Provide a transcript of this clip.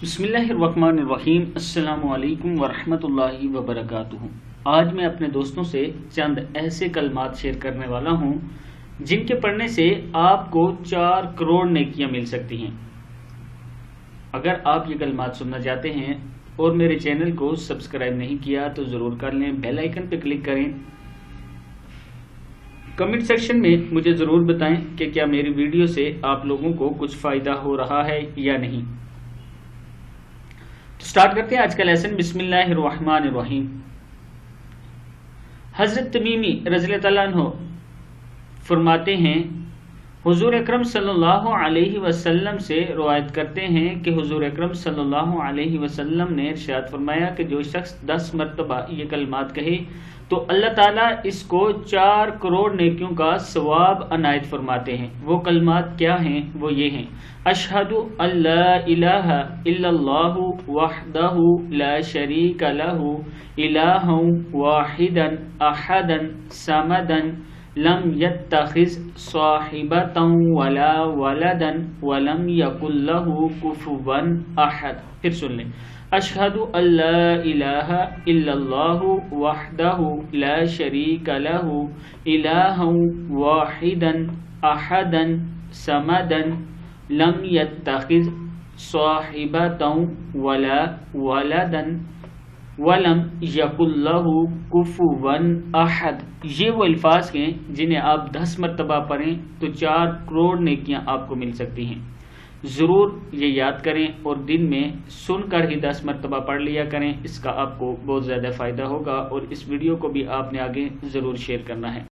बिस्मिल्लाहिर्रहमानिर्रहीम। अस्सलामु अलैकुम वरहमतुल्लाहि वबरकातुहू। आज मैं अपने दोस्तों से चंद ऐसे कलमात शेयर करने वाला हूँ जिनके पढ़ने से आपको 4 करोड़ नेकियां मिल सकती हैं। अगर आप ये कलमात सुनना चाहते हैं और मेरे चैनल को सब्सक्राइब नहीं किया तो ज़रूर कर लें, बेल आइकन पर क्लिक करें। कमेंट सेक्शन में मुझे ज़रूर बताएं कि क्या मेरी वीडियो से आप लोगों को कुछ फ़ायदा हो रहा है या नहीं। तो स्टार्ट करते हैं आज का लेसन। बिस्मिल्लाहिर्रहमानिर्रहीम। हजरत तमीमी रज़ियल्लाहु ताला अन्हु फरमाते हैं, हुजूर अकरम सल्लल्लाहु अलैहि वसल्लम से रवायत करते हैं कि हुजूर अकरम सल्लल्लाहु अलैहि वसल्लम ने इरशाद फरमाया कि जो शख्स 10 मरतबा ये कलमात कहे तो अल्लाह ताला इसको 4 करोड़ नेकियों का सवाब अनायत फरमाते हैं। वो कलमात क्या हैं? वो ये हैं, अशहदु अल्ला इलाहा इल्लल्लाहु वहदहु ला शरीका लहु इलाहन वाहिदन अहदन समदन लम यत्तखिज़ साहिबतन वला वलदन वलम यकुल लहु कुफुवन अहद। फिर सुन लें, अशहदु अल्ला इलाहा इल्लल्लाहु वहदहु ला शरीका लहु इलाहन वाहिदन अहदन समदन लम यत्तखिज़ साहिबतन वला वलदन वलम यकुल लहु कुफुवन अहद। ये वो अल्फाज हैं जिन्हें आप 10 मरतबा पढ़ें तो 4 करोड़ नेकियां आपको मिल सकती हैं। ज़रूर ये याद करें और दिन में सुनकर ही 10 मरतबा पढ़ लिया करें। इसका आपको बहुत ज़्यादा फ़ायदा होगा और इस वीडियो को भी आपने आगे ज़रूर शेयर करना है।